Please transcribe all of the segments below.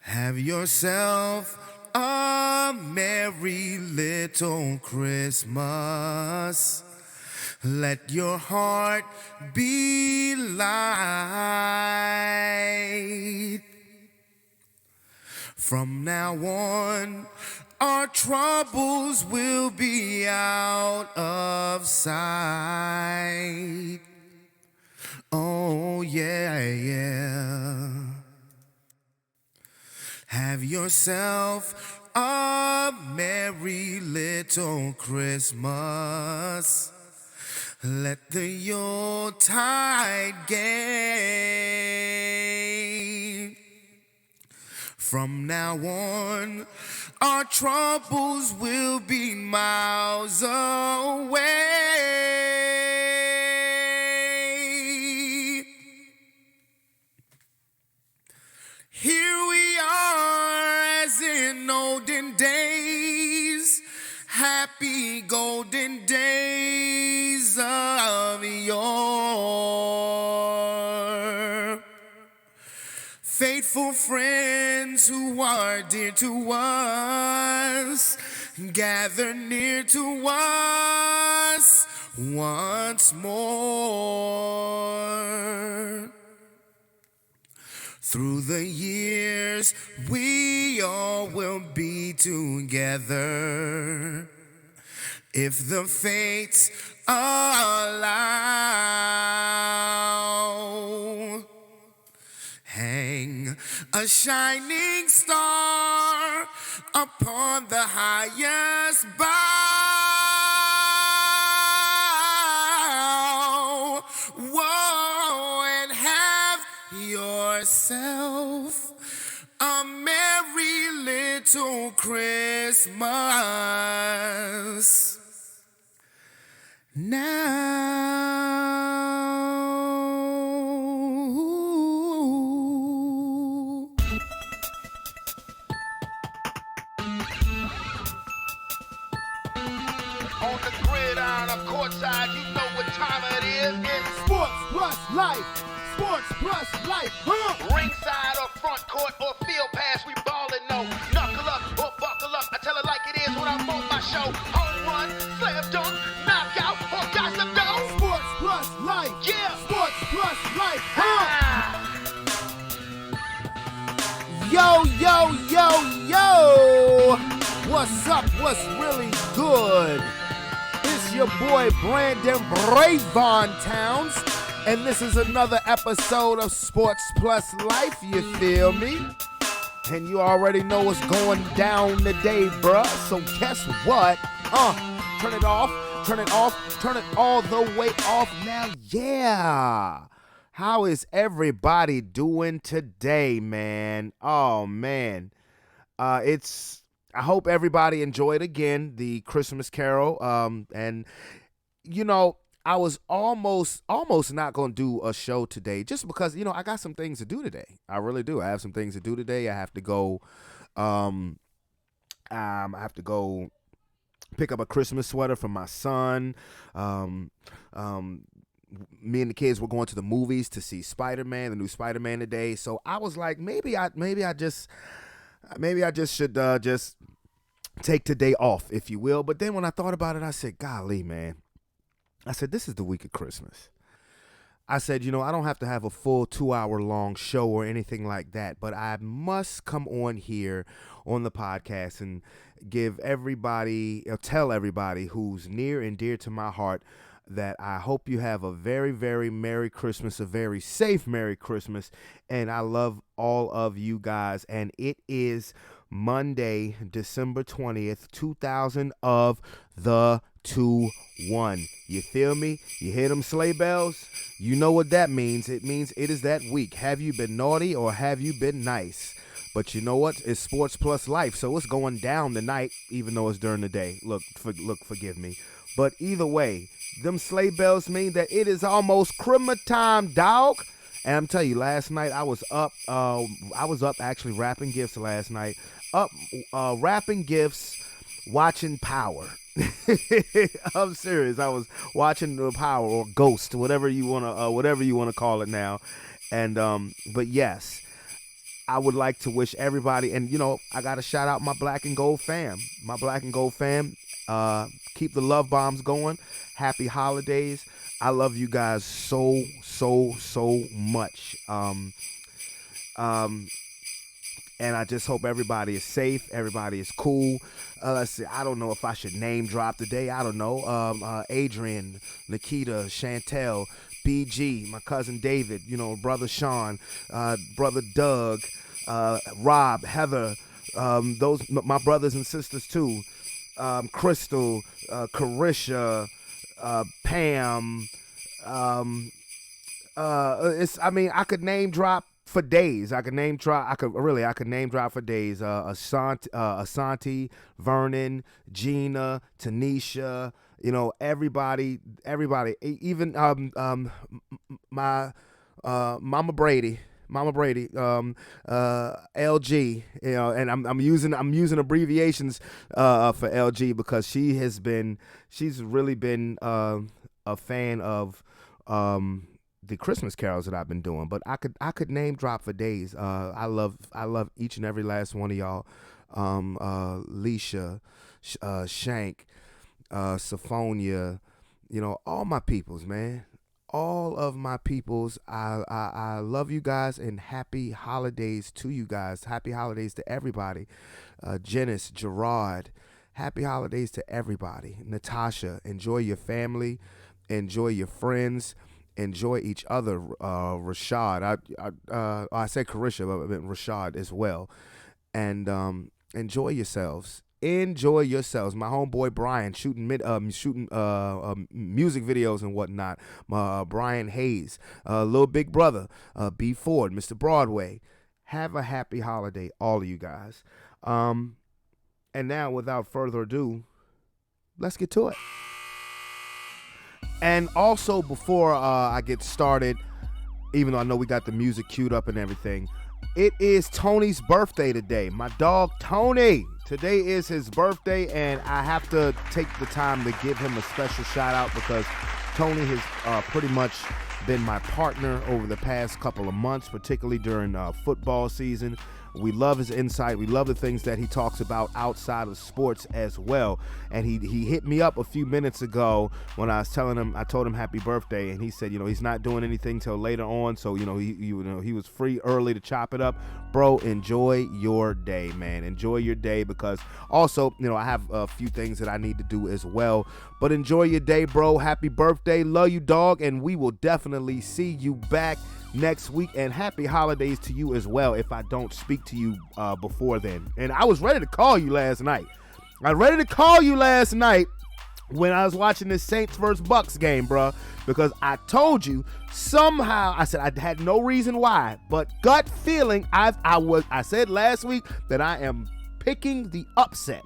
Have yourself a merry little Christmas. Let your heart be light. From now on, our troubles will be out of sight. Oh, yeah, yeah. Have yourself a merry little Christmas. Let the Yuletide gay. From now on, our troubles will be miles away. Here we are as in olden days, happy golden days of yore. Faithful friends who are dear to us, gather near to us once more. Through the years, we all will be together, if the fates allow. Hang a shining star upon the highest bough. Whoa, and have yourself a merry little Christmas now. On the gridiron or courtside, you know what time it is. It's Sports plus life. Sports plus life. ringside or front court or field pass. We ballin' no. Knuckle up or buckle up. I tell it like it is when I'm on my show. Home run, slam dunk, knockout, or got some dough. Sports plus life. Yeah. Sports plus life. Ah. Yo, yo, yo, yo. What's up? What's really good? It's your boy Brandon Brevon Towns, and this is another episode of Sports Plus Life, you feel me? And you already know what's going down today, bruh. So guess what? Turn it off, turn it off, turn it all the way off now. Yeah. How is everybody doing today, man? Oh, man. I hope everybody enjoyed again the Christmas Carol. And you know, I was almost not gonna do a show today just because, you know, I got some things to do today. I really do. I have some things to do today. I have to go pick up a Christmas sweater for my son. Me and the kids were going to the movies to see Spider-Man, the new Spider-Man today. So I was like, maybe I just should just take today off, if you will. But then when I thought about it, I said, golly, man. I said, this is the week of Christmas. I said, you know, I don't have to have a full 2-hour long show or anything like that, but I must come on here on the podcast and tell everybody who's near and dear to my heart that I hope you have a very, very Merry Christmas, a very safe Merry Christmas, and I love all of you guys. And it is Monday, December 20th, 2021. You feel me? You hear them sleigh bells? You know what that means. It means it is that week. Have you been naughty or have you been nice? But you know what? It's Sports Plus Life, so it's going down tonight, even though it's during the day. Forgive me. But either way, them sleigh bells mean that it is almost Christmas time, dog. And I'm telling you, last night I was up actually wrapping gifts last night. Wrapping gifts, watching Power. I'm serious. I was watching the Power or Ghost, whatever you wanna call it now. And but yes, I would like to wish everybody, and I got to shout out my Black and Gold fam. Keep the love bombs going. Happy holidays. I love you guys so much. And I just hope everybody is safe. Everybody is cool. Let's see. I don't know if I should name drop today. I don't know. Adrian, Nikita, Chantel, BG, my cousin David, brother Sean, brother Doug, Rob, Heather, those my brothers and sisters too. Crystal, Carisha, Pam. I could name drop for days. I could name drop for days. Asante, Vernon, Gina, Tanisha, everybody, even my Mama Brady, LG, and I'm using abbreviations for LG because she's really been a fan of the Christmas carols that I've been doing. But I could name drop for days. I love each and every last one of y'all. Leisha, Shank, Sophonia, all my peoples, man. All of my peoples, I love you guys, and happy holidays to you guys. Happy holidays to everybody. Janice, Gerard, happy holidays to everybody. Natasha, enjoy your family, enjoy your friends, enjoy each other. Rashad, I said Carisha, but I meant Rashad as well. And enjoy yourselves. Enjoy yourselves. My homeboy Brian shooting music videos and whatnot. Brian Hayes, Little Big Brother, B Ford, Mr. Broadway. Have a happy holiday, all of you guys. And now, without further ado, let's get to it. And also, before I get started, even though I know we got the music queued up and everything, it is Tony's birthday today. My dog Tony. Today is his birthday, and I have to take the time to give him a special shout out because Tony has pretty much been my partner over the past couple of months, particularly during football season. We love his insight. We love the things that he talks about outside of sports as well. And he hit me up a few minutes ago when I told him happy birthday, and he said, he's not doing anything till later on, so he was free early to chop it up. Bro, enjoy your day, man. Enjoy your day, because also, I have a few things that I need to do as well. But enjoy your day, bro. Happy birthday. Love you, dog, and we will definitely see you back next week, and happy holidays to you as well if I don't speak to you before then. And I was ready to call you last night. When I was watching this Saints vs. Bucks game, bro, because I told you somehow, I said I had no reason why, but gut feeling, I said last week that I am picking the upset,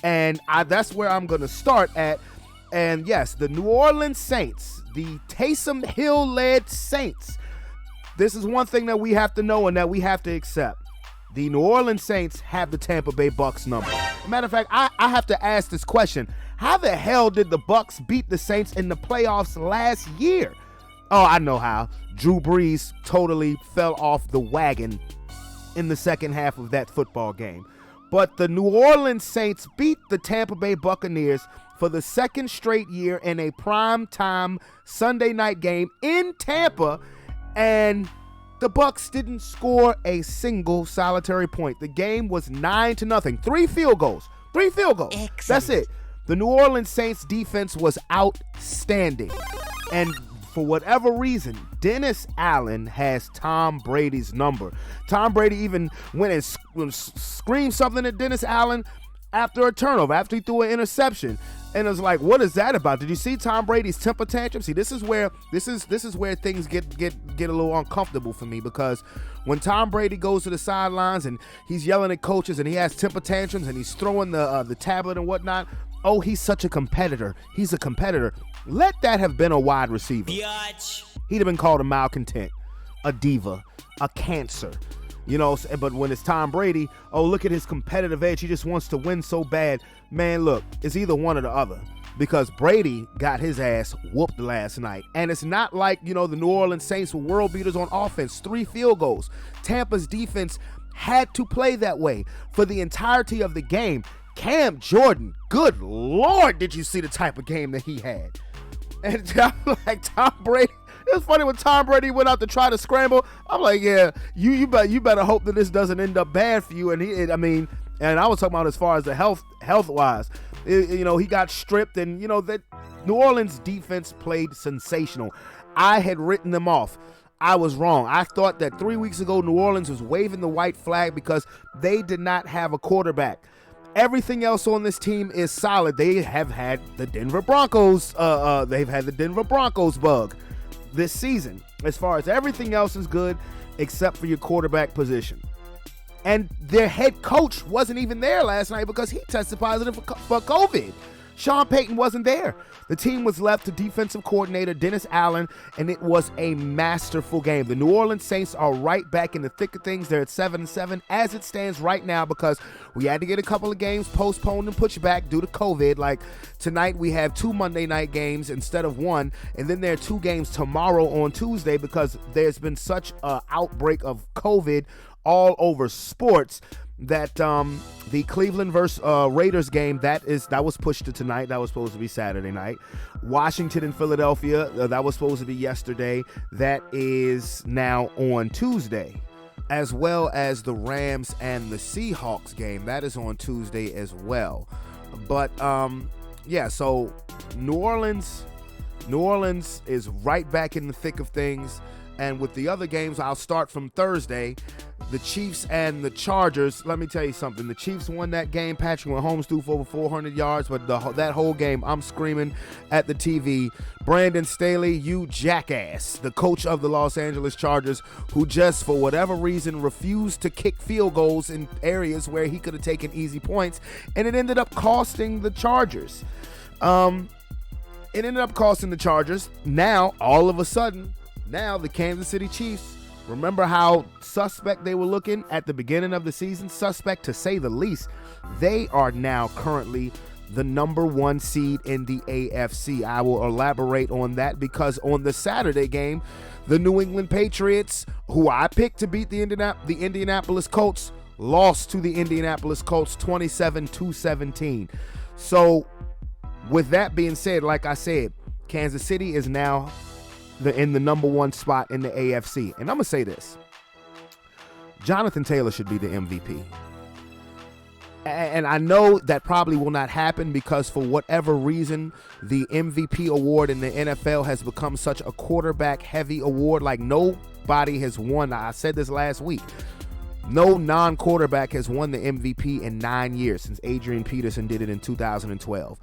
and that's where I'm going to start at. And yes, the New Orleans Saints, the Taysom Hill-led Saints. This is one thing that we have to know and that we have to accept. The New Orleans Saints have the Tampa Bay Bucks number. As a matter of fact, I have to ask this question. How the hell did the Bucks beat the Saints in the playoffs last year? Oh, I know how. Drew Brees totally fell off the wagon in the second half of that football game. But the New Orleans Saints beat the Tampa Bay Buccaneers for the second straight year in a primetime Sunday night game in Tampa. And the Bucks didn't score a single solitary point. The game was 9-0. 3 field goals. Excellent. That's it. The New Orleans Saints defense was outstanding. And for whatever reason, Dennis Allen has Tom Brady's number. Tom Brady even went and screamed something at Dennis Allen after a turnover, after he threw an interception. And it was like, what is that about? Did you see Tom Brady's temper tantrum? See, this is where things get a little uncomfortable for me, because when Tom Brady goes to the sidelines and he's yelling at coaches and he has temper tantrums and he's throwing the tablet and whatnot, oh, he's such a competitor. He's a competitor. Let that have been a wide receiver. Biatch. He'd have been called a malcontent, a diva, a cancer. But when it's Tom Brady, oh, look at his competitive edge. He just wants to win so bad. Man, look, it's either one or the other, because Brady got his ass whooped last night. And it's not like, the New Orleans Saints were world beaters on offense. 3 field goals. Tampa's defense had to play that way for the entirety of the game. Cam Jordan, good Lord, did you see the type of game that he had? And I'm like, Tom Brady, it was funny when Tom Brady went out to try to scramble. I'm like, yeah, you better hope that this doesn't end up bad for you. And and I was talking about as far as the health wise, he got stripped, and that New Orleans defense played sensational. I had written them off. I was wrong. I thought that 3 weeks ago New Orleans was waving the white flag because they did not have a quarterback. Everything else on this team is solid. They have had the Denver Broncos. They've had the Denver Broncos bug this season. As far as everything else is good, except for your quarterback position. And their head coach wasn't even there last night because he tested positive for COVID. Sean Payton wasn't there. The team was left to defensive coordinator Dennis Allen, and it was a masterful game. The New Orleans Saints are right back in the thick of things. They're at 7-7 as it stands right now because we had to get a couple of games postponed and pushed back due to COVID. Like tonight, we have 2 Monday night games instead of 1, and then there are 2 games tomorrow on Tuesday because there's been such an outbreak of COVID all over sports that the Cleveland versus Raiders game that was pushed to tonight. That was supposed to be Saturday night. Washington and Philadelphia, that was supposed to be yesterday. That is now on Tuesday, as well as the Rams and the Seahawks game. That is on Tuesday as well. But so New Orleans is right back in the thick of things. And with the other games, I'll start from Thursday. The Chiefs and the Chargers, let me tell you something. The Chiefs won that game. Patrick Mahomes threw for over 400 yards, but that whole game, I'm screaming at the TV, Brandon Staley, you jackass, the coach of the Los Angeles Chargers, who just, for whatever reason, refused to kick field goals in areas where he could have taken easy points, and it ended up costing the Chargers. Now, all of a sudden, the Kansas City Chiefs, remember how suspect they were looking at the beginning of the season? Suspect to say the least. They are now currently the number 1 seed in the AFC. I will elaborate on that because on the Saturday game, the New England Patriots, who I picked to beat the Indianapolis Colts, lost to the Indianapolis Colts 27-17. So with that being said, like I said, Kansas City is now in the number 1 spot in the AFC. And I'm going to say this. Jonathan Taylor should be the MVP. And I know that probably will not happen because for whatever reason, the MVP award in the NFL has become such a quarterback-heavy award. Like nobody has won. I said this last week. No non-quarterback has won the MVP in 9 years since Adrian Peterson did it in 2012.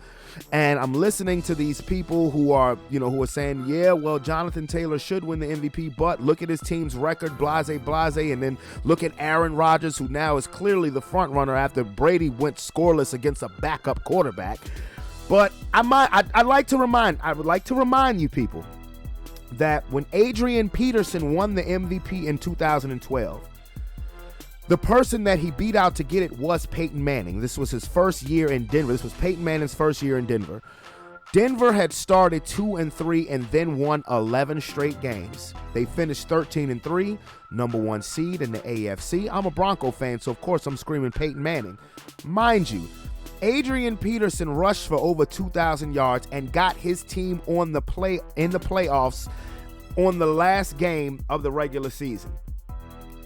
And I'm listening to these people who are saying, yeah, well, Jonathan Taylor should win the MVP, but look at his team's record, blase, and then look at Aaron Rodgers, who now is clearly the front runner after Brady went scoreless against a backup quarterback. But I would like to remind you people that when Adrian Peterson won the MVP in 2012, the person that he beat out to get it was Peyton Manning. This was his first year in Denver. This was Peyton Manning's first year in Denver. Denver had started 2-3 and then won 11 straight games. They finished 13-3, number 1 seed in the AFC. I'm a Bronco fan, so of course I'm screaming Peyton Manning. Mind you, Adrian Peterson rushed for over 2,000 yards and got his team in the playoffs on the last game of the regular season.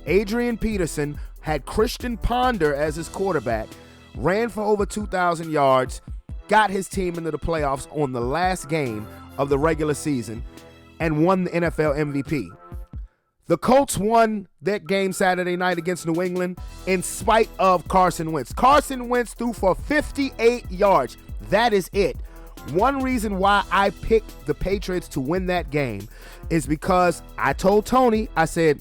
Adrian Peterson had Christian Ponder as his quarterback, ran for over 2,000 yards, got his team into the playoffs on the last game of the regular season, and won the NFL MVP. The Colts won that game Saturday night against New England in spite of Carson Wentz. Carson Wentz threw for 58 yards. That is it. One reason why I picked the Patriots to win that game is because I told Tony, I said,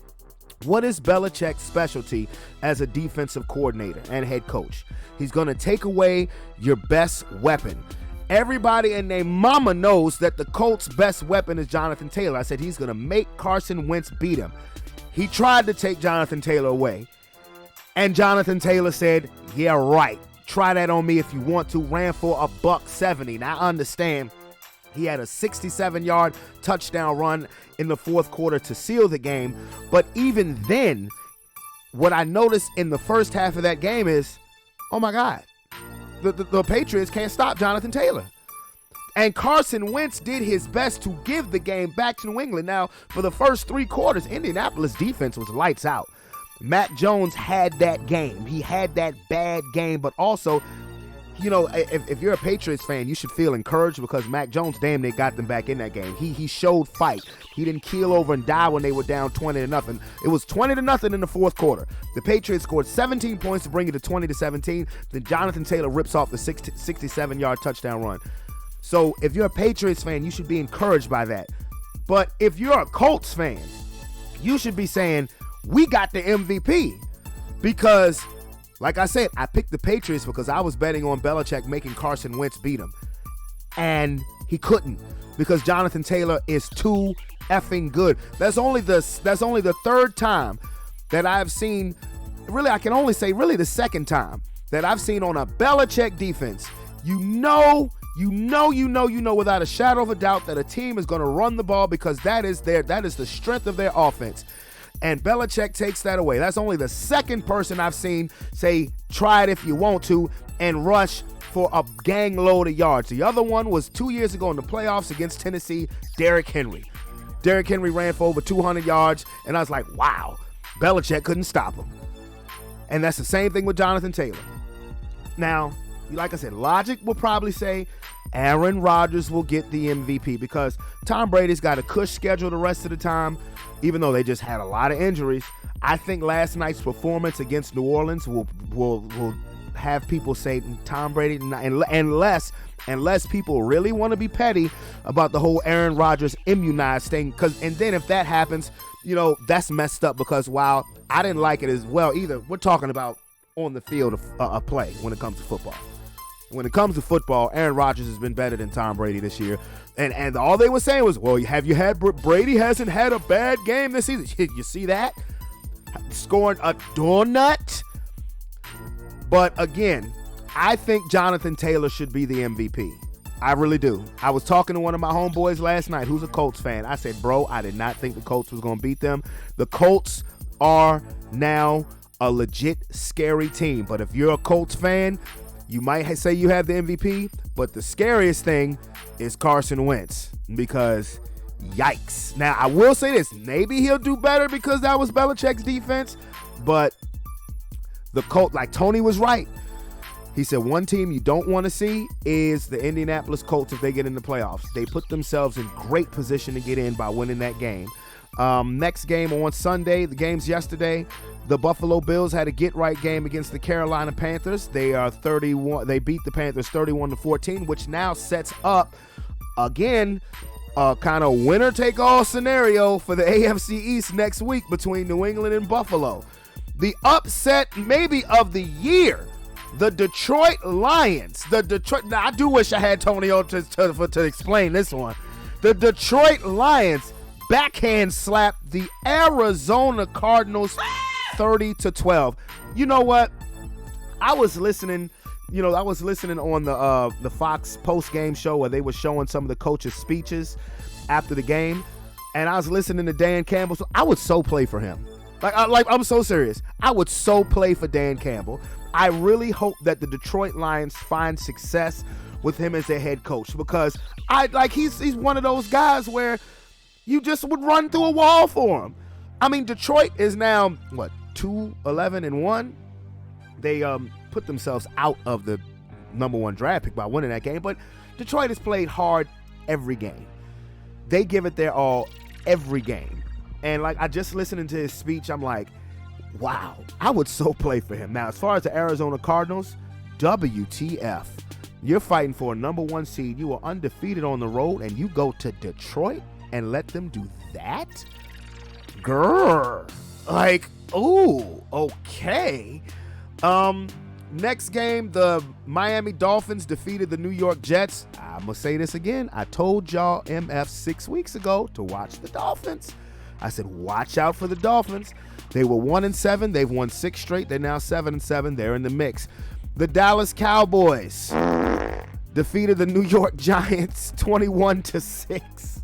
what is Belichick's specialty as a defensive coordinator and head coach? He's going to take away your best weapon. Everybody and their mama knows that the Colts' best weapon is Jonathan Taylor. I said he's going to make Carson Wentz beat him. He tried to take Jonathan Taylor away. And Jonathan Taylor said, yeah, right. Try that on me if you want to. Ran for $170. Now, I understand he had a 67-yard touchdown run in the fourth quarter to seal the game. But even then, what I noticed in the first half of that game is, oh my God, the Patriots can't stop Jonathan Taylor. And Carson Wentz did his best to give the game back to New England. Now, for the first 3 quarters, Indianapolis defense was lights out. Mac Jones had that game. He had that bad game, but also, you know, if you're a Patriots fan, you should feel encouraged because Mac Jones damn near got them back in that game. He showed fight. He didn't keel over and die when they were down 20-0. It was 20-0 in the fourth quarter. The Patriots scored 17 points to bring it to 20-17. Then Jonathan Taylor rips off the 67-yard touchdown run. So if you're a Patriots fan, you should be encouraged by that. But if you're a Colts fan, you should be saying, we got the MVP. Because, like I said, I picked the Patriots because I was betting on Belichick making Carson Wentz beat him. And he couldn't because Jonathan Taylor is too effing good. That's only the third time that I've seen, really I can only say really the second time that I've seen on a Belichick defense, you know without a shadow of a doubt that a team is going to run the ball because that is the strength of their offense. And Belichick takes that away. That's only the second person I've seen say, try it if you want to, and rush for a gang load of yards. The other one was 2 years ago in the playoffs against Tennessee, Derrick Henry. Derrick Henry ran for over 200 yards, and I was like, wow, Belichick couldn't stop him. And that's the same thing with Jonathan Taylor. Now, like I said, logic will probably say Aaron Rodgers will get the MVP because Tom Brady's got a cush schedule the rest of the time, even though they just had a lot of injuries. I think last night's performance against New Orleans will have people say Tom Brady, unless people really want to be petty about the whole Aaron Rodgers immunized thing. And then if that happens, you know, that's messed up because while I didn't like it as well either, we're talking about on the field of play when it comes to football. When it comes to football, Aaron Rodgers has been better than Tom Brady this year. And all they were saying was, well, have you had Brady hasn't had a bad game this season. You see that? Scoring a donut. But again, I think Jonathan Taylor should be the MVP. I really do. I was talking to one of my homeboys last night who's a Colts fan. I said, bro, I did not think the Colts was going to beat them. The Colts are now a legit scary team. But if you're a Colts fan, you might say you have the MVP, but the scariest thing is Carson Wentz because yikes. Now, I will say this. Maybe he'll do better because that was Belichick's defense, but the Colts, like Tony was right. He said one team you don't want to see is the Indianapolis Colts if they get in the playoffs. They put themselves in great position to get in by winning that game. Next game on Sunday, the games yesterday, the Buffalo Bills had a get-right game against the Carolina Panthers. They beat the Panthers 31-14, which now sets up, again, a kind of winner-take-all scenario for the AFC East next week between New England and Buffalo. The upset maybe of the year, the Detroit Lions. Now, I do wish I had Tonio to explain this one. The Detroit Lions backhand slapped the Arizona Cardinals 30-12. You know what? I was listening on the Fox post-game show where they were showing some of the coaches' speeches after the game, and I was listening to Dan Campbell. So I would so play for him. I'm so serious. I would so play for Dan Campbell. I really hope that the Detroit Lions find success with him as their head coach because he's one of those guys where you just would run through a wall for him. I mean, Detroit is now, 2-11-1? They put themselves out of the number one draft pick by winning that game, but Detroit has played hard every game. They give it their all every game. And I just listening to his speech, I'm like, wow, I would so play for him. Now, as far as the Arizona Cardinals, WTF. You're fighting for a number one seed. You are undefeated on the road, and you go to Detroit and let them do that? Grrr. Ooh, okay. Next game, the Miami Dolphins defeated the New York Jets. I'm going to say this again. I told y'all MF 6 weeks ago to watch the Dolphins. I said, watch out for the Dolphins. They were 1-7. They've won 6 straight. They're now 7-7. They're in the mix. The Dallas Cowboys defeated the New York Giants 21-6.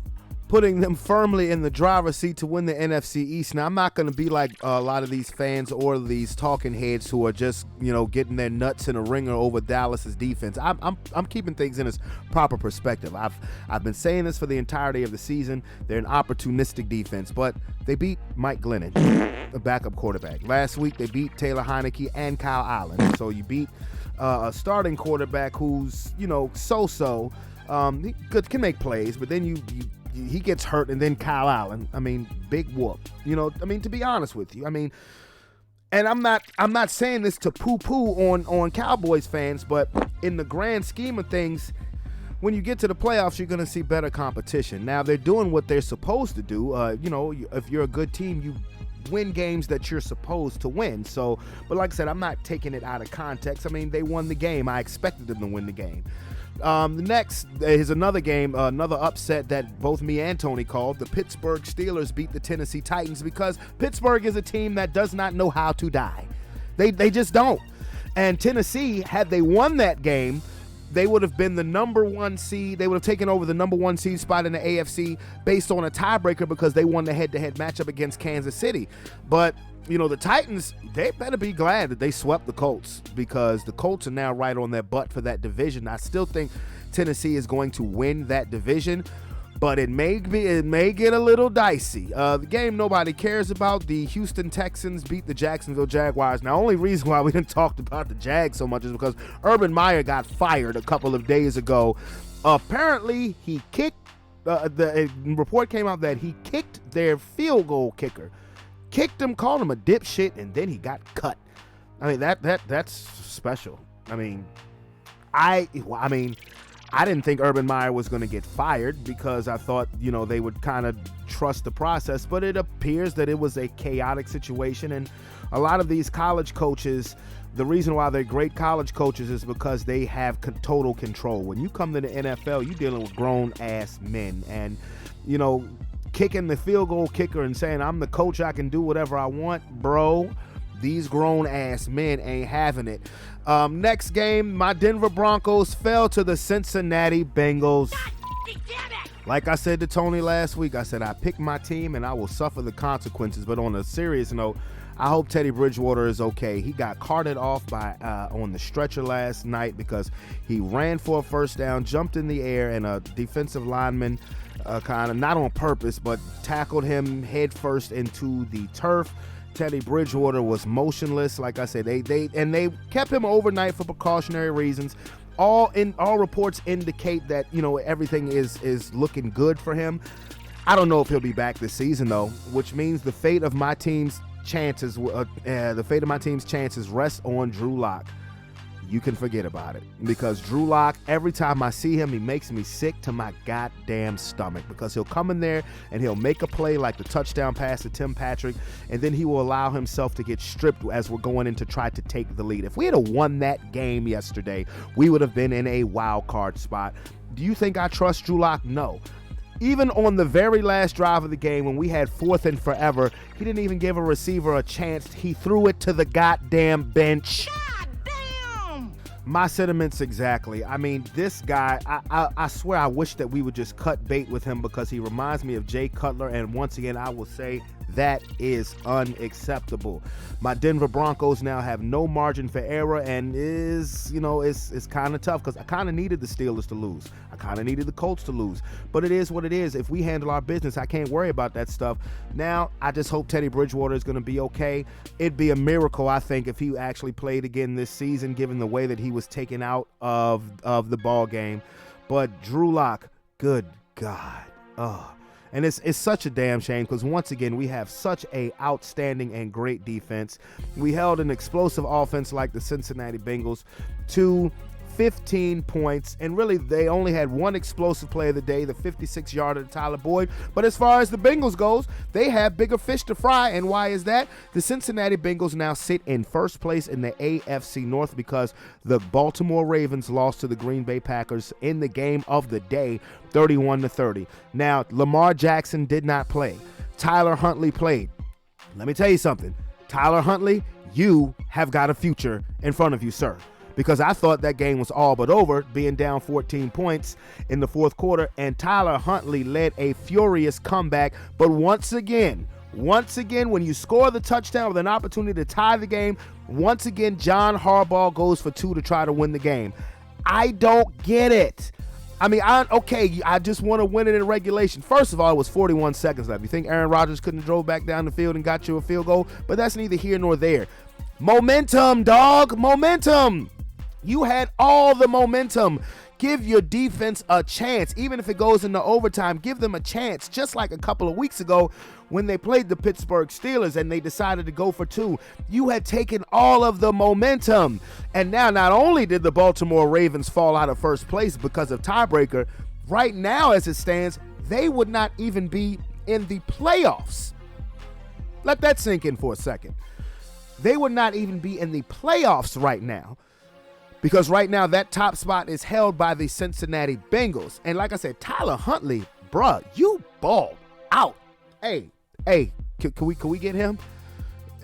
putting them firmly in the driver's seat to win the NFC East. Now, I'm not going to be like a lot of these fans or these talking heads who are just, getting their nuts in a ringer over Dallas's defense. I'm keeping things in its proper perspective. I've been saying this for the entirety of the season. They're an opportunistic defense, but they beat Mike Glennon, a backup quarterback. Last week, they beat Taylor Heineke and Kyle Allen. So you beat a starting quarterback who's, so-so. He can make plays, but then he gets hurt, and then Kyle Allen. Big whoop. To be honest with you, and I'm not saying this to poo-poo on Cowboys fans, but in the grand scheme of things, when you get to the playoffs, you're going to see better competition. Now, they're doing what they're supposed to do. If you're a good team, you win games that you're supposed to win. So, but like I said, I'm not taking it out of context. They won the game. I expected them to win the game. Next is another game, another upset that both me and Tony called. The Pittsburgh Steelers beat the Tennessee Titans because Pittsburgh is a team that does not know how to die. They just don't. And Tennessee, had they won that game, they would have been the number one seed. They would have taken over the number one seed spot in the AFC based on a tiebreaker because they won the head-to-head matchup against Kansas City. But the Titans, they better be glad that they swept the Colts because the Colts are now right on their butt for that division. I still think Tennessee is going to win that division, but it may get a little dicey. The game nobody cares about, the Houston Texans beat the Jacksonville Jaguars. Now, only reason why we didn't talk about the Jags so much is because Urban Meyer got fired a couple of days ago. Apparently, he kicked, the report came out that he kicked their field goal kicker. Kicked him, called him a dipshit, and then he got cut. That's special. I didn't think Urban Meyer was going to get fired because I thought, they would kind of trust the process, but it appears that it was a chaotic situation, and a lot of these college coaches, the reason why they're great college coaches is because they have total control. When you come to the NFL, you're dealing with grown-ass men, and, kicking the field goal kicker and saying, I'm the coach, I can do whatever I want, bro. These grown-ass men ain't having it. Next game, my Denver Broncos fell to the Cincinnati Bengals. Like I said to Tony last week, I said I picked my team and I will suffer the consequences. But on a serious note, I hope Teddy Bridgewater is okay. He got carted off by on the stretcher last night because he ran for a first down, jumped in the air, and a defensive lineman kind of, not on purpose, but tackled him head first into the turf. Teddy Bridgewater was motionless. Like I said, they kept him overnight for precautionary reasons. All reports indicate that everything is looking good for him. I don't know if he'll be back this season though, which means the fate of my team's chances rest on Drew Lock. You can forget about it because Drew Lock, every time I see him, he makes me sick to my goddamn stomach because he'll come in there and he'll make a play like the touchdown pass to Tim Patrick, and then he will allow himself to get stripped as we're going in to try to take the lead. If we had won that game yesterday, we would have been in a wild card spot. Do you think I trust Drew Lock? No. Even on the very last drive of the game when we had 4th and forever, he didn't even give a receiver a chance. He threw it to the goddamn bench. My sentiments exactly. This guy, I swear I wish that we would just cut bait with him because he reminds me of Jay Cutler, and once again, I will say that is unacceptable. My Denver Broncos now have no margin for error, and it's kind of tough because I kind of needed the Steelers to lose. I kind of needed the Colts to lose, but it is what it is. If we handle our business, I can't worry about that stuff. Now, I just hope Teddy Bridgewater is going to be okay. It'd be a miracle, I think, if he actually played again this season, given the way that he was taken out of the ball game. But Drew Lock, good God. And it's such a damn shame because once again, we have such a outstanding and great defense. We held an explosive offense like the Cincinnati Bengals to 15 points, and really they only had one explosive play of the day, the 56-yarder to Tyler Boyd. But as far as the Bengals goes, they have bigger fish to fry, and why is that? The Cincinnati Bengals now sit in first place in the AFC North because the Baltimore Ravens lost to the Green Bay Packers in the game of the day, 31-30. Now, Lamar Jackson did not play. Tyler Huntley played. Let me tell you something. Tyler Huntley, you have got a future in front of you, sir. because I thought that game was all but over, being down 14 points in the fourth quarter, and Tyler Huntley led a furious comeback. But once again, when you score the touchdown with an opportunity to tie the game, once again, John Harbaugh goes for 2 to try to win the game. I don't get it. I mean, I just want to win it in regulation. First of all, it was 41 seconds left. You think Aaron Rodgers couldn't have drove back down the field and got you a field goal? But that's neither here nor there. Momentum, dog. Momentum. You had all the momentum. Give your defense a chance. Even if it goes into overtime, give them a chance. Just like a couple of weeks ago when they played the Pittsburgh Steelers and they decided to go for 2. You had taken all of the momentum. And now not only did the Baltimore Ravens fall out of first place because of tiebreaker, right now as it stands, they would not even be in the playoffs. Let that sink in for a second. They would not even be in the playoffs right now. Because right now, that top spot is held by the Cincinnati Bengals. And like I said, Tyler Huntley, bruh, you balled out. Hey, can we get him?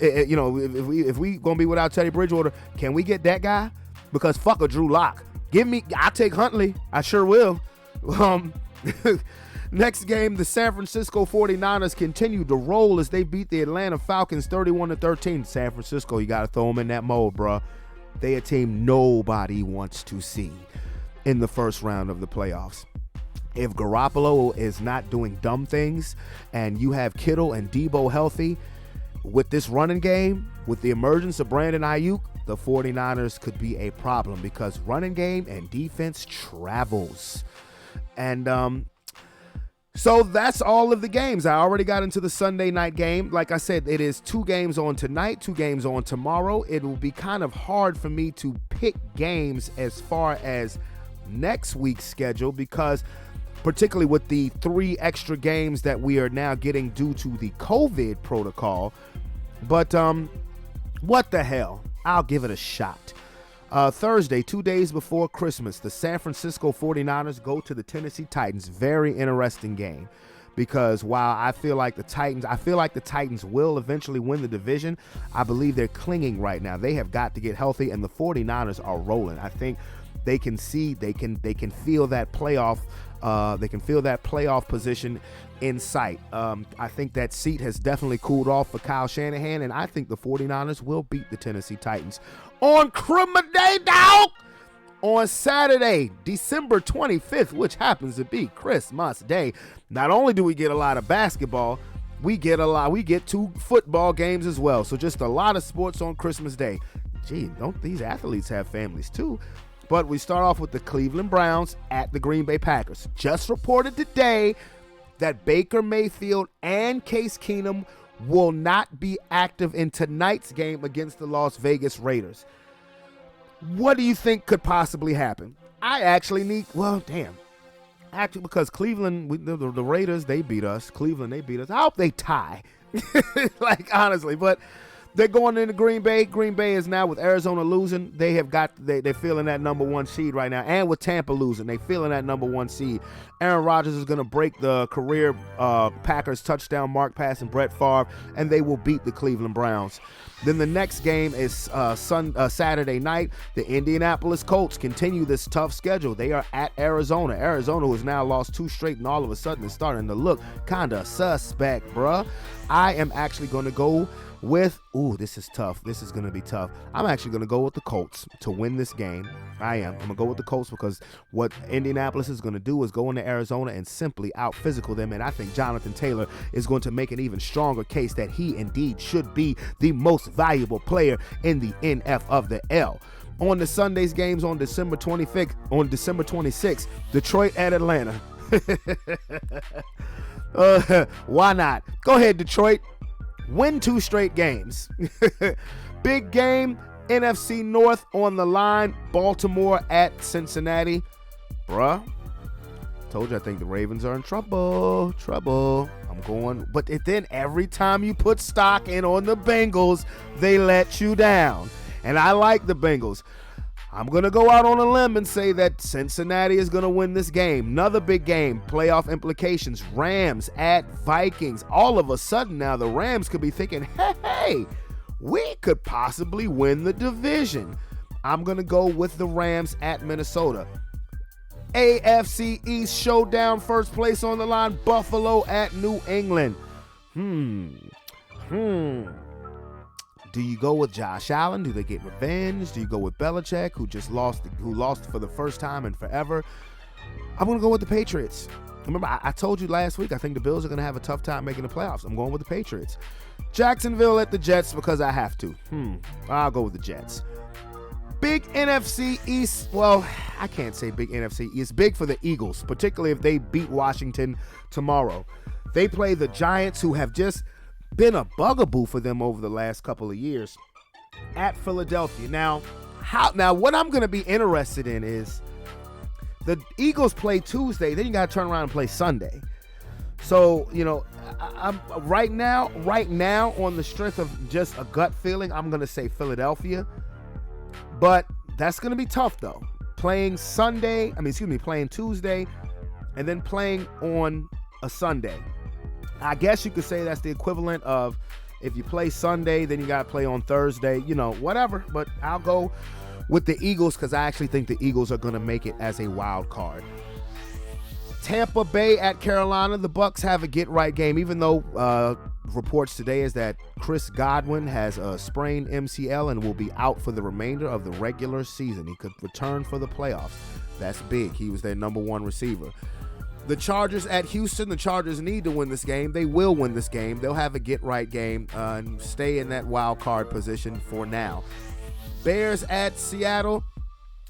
If we gonna be without Teddy Bridgewater, can we get that guy? Because fuck a Drew Lock. I'll take Huntley. I sure will. Next game, the San Francisco 49ers continue to roll as they beat the Atlanta Falcons 31-13. San Francisco, you got to throw them in that mode, bruh. They a team nobody wants to see in the first round of the playoffs. If Garoppolo is not doing dumb things and you have Kittle and Debo healthy, with this running game, with the emergence of Brandon Ayuk, the 49ers could be a problem because running game and defense travels. And so that's all of the games. I already got into the Sunday night game. Like I said, it is 2 games on tonight, 2 games on tomorrow. It will be kind of hard for me to pick games as far as next week's schedule because particularly with the 3 extra games that we are now getting due to the COVID protocol. But what the hell? I'll give it a shot. Thursday, 2 days before Christmas, the San Francisco 49ers go to the Tennessee Titans. Very interesting game because while I feel like the Titans will eventually win the division, I believe they're clinging right now. They have got to get healthy, and the 49ers are rolling. I think they can feel that playoff. They can feel that playoff position in sight. I think that seat has definitely cooled off for Kyle Shanahan, and I think the 49ers will beat the Tennessee Titans on Christmas Day, dog! On Saturday, December 25th, which happens to be Christmas Day. Not only do we get a lot of basketball, we get 2 football games as well. So just a lot of sports on Christmas Day. Gee, don't these athletes have families too? But we start off with the Cleveland Browns at the Green Bay Packers. Just reported today that Baker Mayfield and Case Keenum will not be active in tonight's game against the Las Vegas Raiders. What do you think could possibly happen? Actually, because Cleveland, the Raiders, they beat us. Cleveland, they beat us. I hope they tie. Honestly, but they're going into Green Bay. Green Bay is now, with Arizona losing, they're feeling that number 1 seed right now. And with Tampa losing, they're feeling that number 1 seed. Aaron Rodgers is going to break the career Packers touchdown mark passing Brett Favre, and they will beat the Cleveland Browns. Then the next game is Saturday night. The Indianapolis Colts continue this tough schedule. They are at Arizona. Arizona, who has now lost 2 straight, and all of a sudden is starting to look kind of suspect, bruh. I am actually going to go with, this is tough. This is going to be tough. I'm actually going to go with the Colts to win this game. I'm going to go with the Colts because what Indianapolis is going to do is go into Arizona and simply out-physical them, and I think Jonathan Taylor is going to make an even stronger case that he indeed should be the most valuable player in the NF of the L. On the Sunday's games on December 26th, Detroit at Atlanta. Why not? Go ahead, Detroit. Win 2 straight games. Big game, NFC North on the line. Baltimore at Cincinnati. Bruh, told you I think the Ravens are in trouble. I'm going. But then every time you put stock in on the Bengals, they let you down. And I like the Bengals. I'm going to go out on a limb and say that Cincinnati is going to win this game. Another big game, playoff implications. Rams at Vikings. All of a sudden now the Rams could be thinking, hey, we could possibly win the division. I'm going to go with the Rams at Minnesota. AFC East showdown, first place on the line, Buffalo at New England. Do you go with Josh Allen? Do they get revenge? Do you go with Belichick, who lost for the first time in forever? I'm going to go with the Patriots. Remember, I told you last week, I think the Bills are going to have a tough time making the playoffs. I'm going with the Patriots. Jacksonville at the Jets because I have to. I'll go with the Jets. Big NFC East. Well, I can't say big NFC. It's big for the Eagles, particularly if they beat Washington tomorrow. They play the Giants, who have just been a bugaboo for them over the last couple of years, at Philadelphia. Now, what I'm going to be interested in is the Eagles play Tuesday, then you got to turn around and play Sunday. So, I'm right now on the strength of just a gut feeling, I'm going to say Philadelphia. But that's going to be tough, though. Playing Tuesday, and then playing on a Sunday. I guess you could say that's the equivalent of if you play Sunday, then you got to play on Thursday, whatever. But I'll go with the Eagles because I actually think the Eagles are going to make it as a wild card. Tampa Bay at Carolina. The Bucs have a get-right game, even though reports today is that Chris Godwin has a sprained MCL and will be out for the remainder of the regular season. He could return for the playoffs. That's big. He was their number one receiver. The Chargers at Houston. The Chargers need to win this game. They will win this game. They'll have a get-right game and stay in that wild card position for now. Bears at Seattle.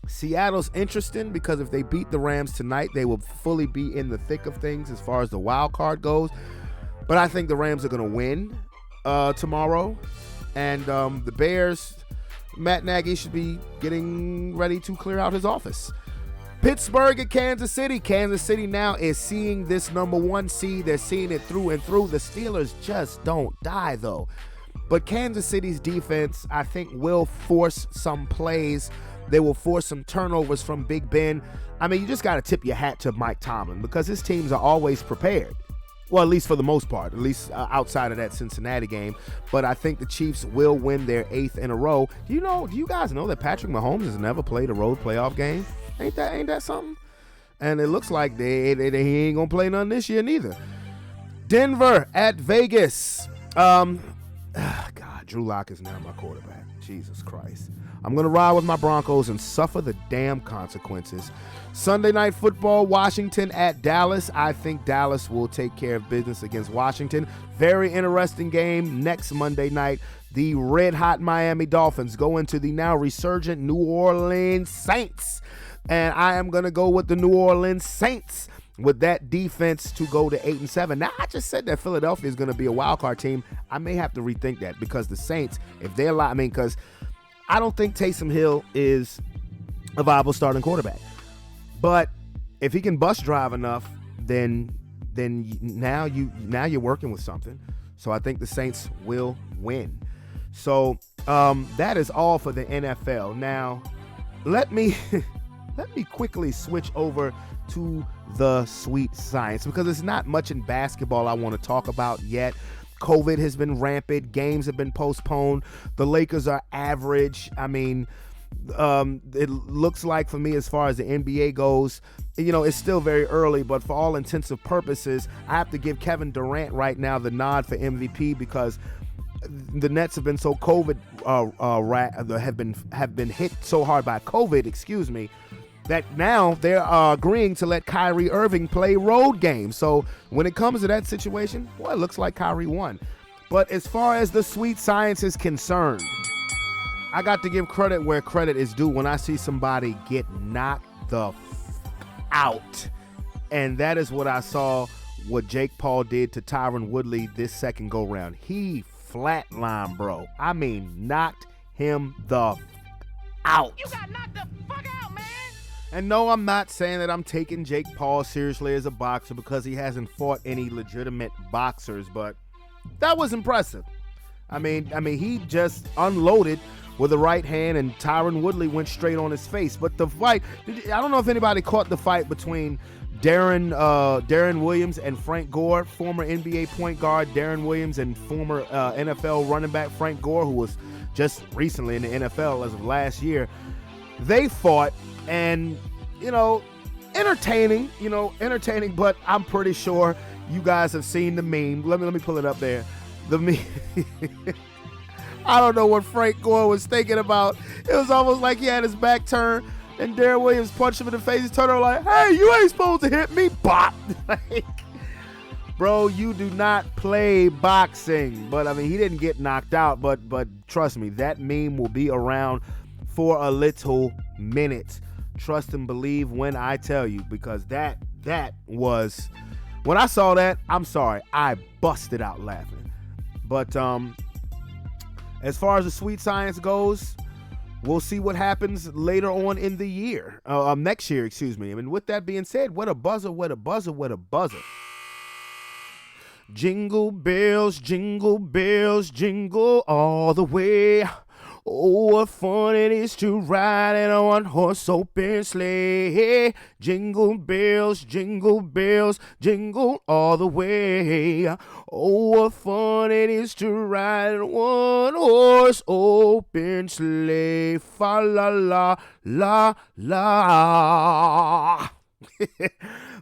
Seattle's interesting because if they beat the Rams tonight, they will fully be in the thick of things as far as the wild card goes. But I think the Rams are going to win tomorrow. And the Bears, Matt Nagy should be getting ready to clear out his office. Pittsburgh at Kansas City. Kansas City now is seeing this number one seed. They're seeing it through and through. The Steelers just don't die, though. But Kansas City's defense, I think, will force some plays. They will force some turnovers from Big Ben. I mean, you just got to tip your hat to Mike Tomlin because his teams are always prepared. Well, at least for the most part, at least outside of that Cincinnati game. But I think the Chiefs will win their 8th in a row. Do you guys know that Patrick Mahomes has never played a road playoff game? Ain't that something? And it looks like he ain't going to play none this year neither. Denver at Vegas. God, Drew Lock is now my quarterback. Jesus Christ. I'm going to ride with my Broncos and suffer the damn consequences. Sunday Night Football, Washington at Dallas. I think Dallas will take care of business against Washington. Very interesting game next Monday night. The red-hot Miami Dolphins go into the now resurgent New Orleans Saints. And I am going to go with the New Orleans Saints with that defense to go to 8-7. Now, I just said that Philadelphia is going to be a wild card team. I may have to rethink that because the Saints, if they're because I don't think Taysom Hill is a viable starting quarterback. But if he can bus drive enough, then now you're working with something. So I think the Saints will win. So that is all for the NFL. Now, let me quickly switch over to the sweet science because there's not much in basketball I want to talk about yet. COVID has been rampant. Games have been postponed. The Lakers are average. I mean, it looks like for me as far as the NBA goes, it's still very early, but for all intents and purposes, I have to give Kevin Durant right now the nod for MVP because the Nets have been so have been hit so hard by COVID, that now they're agreeing to let Kyrie Irving play road games. So when it comes to that situation, boy, it looks like Kyrie won. But as far as the sweet science is concerned, I got to give credit where credit is due when I see somebody get knocked the out. And that is what I saw what Jake Paul did to Tyron Woodley this second go round. He flatlined, bro. I mean, knocked him the out. You got knocked the fuck out, man. And no, I'm not saying that I'm taking Jake Paul seriously as a boxer because he hasn't fought any legitimate boxers, but that was impressive. I mean, he just unloaded with the right hand, and Tyron Woodley went straight on his face. But the fight, I don't know if anybody caught the fight between Darren Williams and Frank Gore, former NBA point guard Darren Williams and former NFL running back Frank Gore, who was just recently in the NFL as of last year. they fought, and entertaining, but I'm pretty sure you guys have seen the meme. Let me pull it up there. The meme. I don't know what Frank Gore was thinking about. It was almost like he had his back turned, and Darren Williams punched him in the face. He turned around like, "Hey, you ain't supposed to hit me, bop!" Bro, you do not play boxing. But I mean, he didn't get knocked out. But trust me, that meme will be around for a little minute. Trust and believe when I tell you, because that was, when I saw that, I'm sorry, I busted out laughing. But as far as the sweet science goes, we'll see what happens later on in the year, next year, excuse me. I mean, with that being said, what a buzzer, what a buzzer, what a buzzer. Jingle bells, jingle all the way. Oh, what fun it is to ride in a one-horse open sleigh. Jingle bells, jingle all the way. Oh, what fun it is to ride in a one-horse open sleigh. Fa la la la la.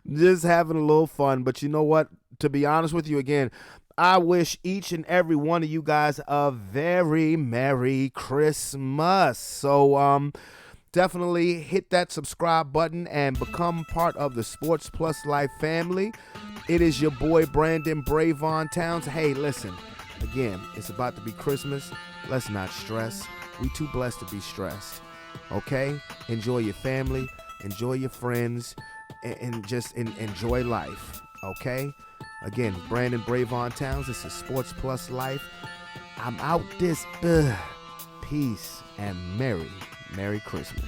Just having a little fun, but you know what? To be honest with you, again, I wish each and every one of you guys a very Merry Christmas. So definitely hit that subscribe button and become part of the Sports Plus Life family. It is your boy Brandon Brevon Towns. Hey, listen, again, it's about to be Christmas. Let's not stress. We too blessed to be stressed. Okay? Enjoy your family, enjoy your friends, and just enjoy life. Okay? Again, Brandon Brevon Towns. This is Sports Plus Life. I'm out this. Peace and Merry Christmas.